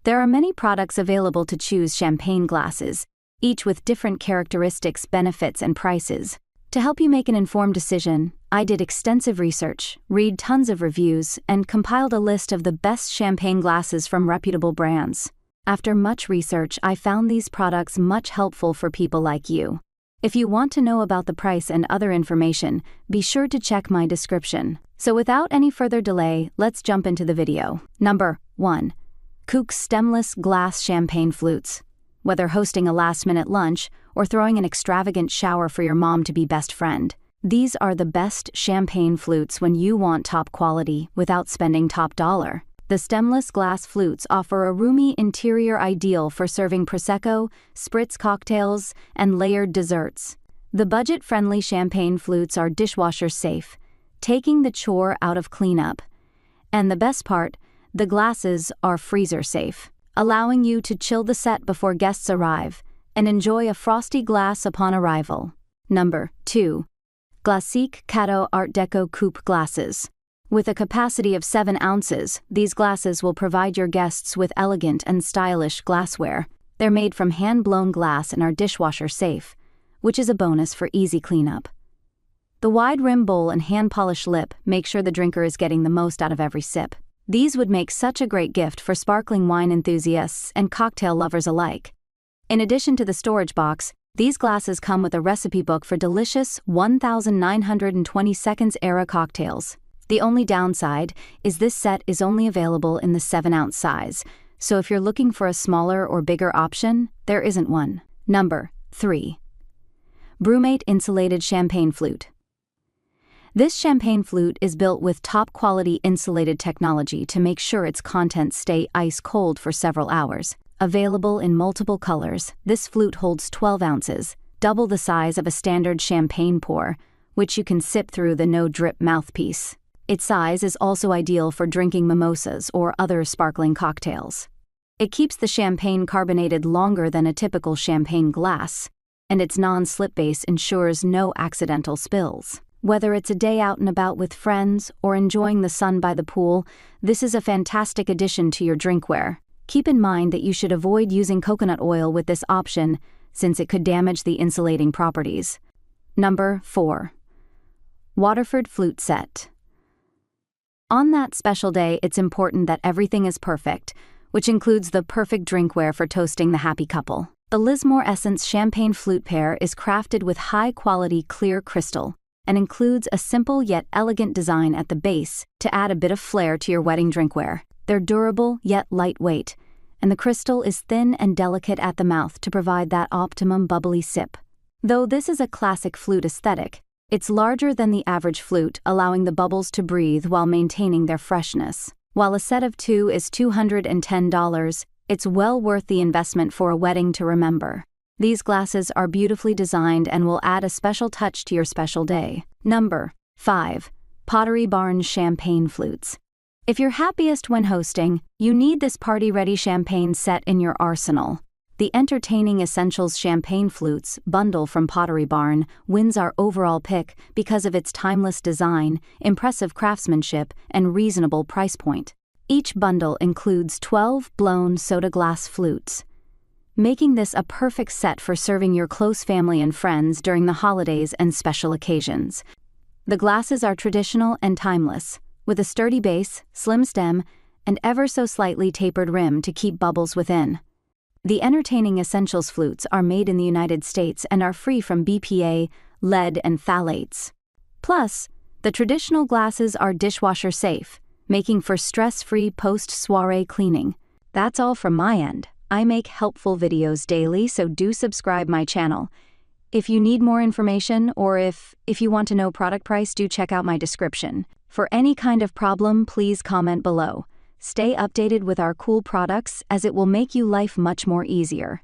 There are many products available to choose champagne glasses, each with different characteristics, benefits, and prices. To help you make an informed decision, I did extensive research, read tons of reviews, and compiled a list of the best champagne glasses from reputable brands. After much research, I found these products much helpful for people like you. If you want to know about the price and other information, be sure to check my description. So without any further delay, let's jump into the video. Number 1. KooK Stemless Glass Champagne Flutes. Whether hosting a last-minute lunch or throwing an extravagant shower for your mom to be best friend, these are the best champagne flutes when you want top quality without spending top dollar. The stemless glass flutes offer a roomy interior ideal for serving Prosecco, spritz cocktails, and layered desserts. The budget-friendly champagne flutes are dishwasher safe, taking the chore out of cleanup. And the best part, the glasses are freezer safe, allowing you to chill the set before guests arrive and enjoy a frosty glass upon arrival. Number 2. Glassique Cadeau Art Deco Coupe Glasses. With a capacity of 7 ounces, these glasses will provide your guests with elegant and stylish glassware. They're made from hand-blown glass and are dishwasher safe, which is a bonus for easy cleanup. The wide rim bowl and hand-polished lip make sure the drinker is getting the most out of every sip. These would make such a great gift for sparkling wine enthusiasts and cocktail lovers alike. In addition to the storage box, these glasses come with a recipe book for delicious 1920 seconds era cocktails. The only downside is this set is only available in the 7-ounce size, so if you're looking for a smaller or bigger option, there isn't one. Number 3. Brumate Insulated Champagne Flute. This champagne flute is built with top-quality insulated technology to make sure its contents stay ice-cold for several hours. Available in multiple colors, this flute holds 12 ounces, double the size of a standard champagne pour, which you can sip through the no-drip mouthpiece. Its size is also ideal for drinking mimosas or other sparkling cocktails. It keeps the champagne carbonated longer than a typical champagne glass, and its non-slip base ensures no accidental spills. Whether it's a day out and about with friends or enjoying the sun by the pool, this is a fantastic addition to your drinkware. Keep in mind that you should avoid using coconut oil with this option, since it could damage the insulating properties. Number 4. Waterford Flute Set. On that special day, it's important that everything is perfect, which includes the perfect drinkware for toasting the happy couple. The Lismore Essence Champagne Flute Pair is crafted with high-quality clear crystal and includes a simple yet elegant design at the base to add a bit of flair to your wedding drinkware. They're durable yet lightweight, and the crystal is thin and delicate at the mouth to provide that optimum bubbly sip. Though this is a classic flute aesthetic, it's larger than the average flute, allowing the bubbles to breathe while maintaining their freshness. While a set of 2 is $210, it's well worth the investment for a wedding to remember. These glasses are beautifully designed and will add a special touch to your special day. Number 5. Pottery Barn Champagne Flutes. If you're happiest when hosting, you need this party-ready champagne set in your arsenal. The Entertaining Essentials Champagne Flutes bundle from Pottery Barn wins our overall pick because of its timeless design, impressive craftsmanship, and reasonable price point. Each bundle includes 12 blown soda glass flutes, making this a perfect set for serving your close family and friends during the holidays and special occasions. The glasses are traditional and timeless, with a sturdy base, slim stem, and ever so slightly tapered rim to keep bubbles within. The Entertaining Essentials flutes are made in the United States and are free from BPA, lead, and phthalates. Plus, the traditional glasses are dishwasher safe, making for stress-free post-soiree cleaning. That's all from my end. I make helpful videos daily, so do subscribe my channel. If you need more information or if you want to know product price, do check out my description. For any kind of problem, please comment below. Stay updated with our cool products as it will make you life much more easier.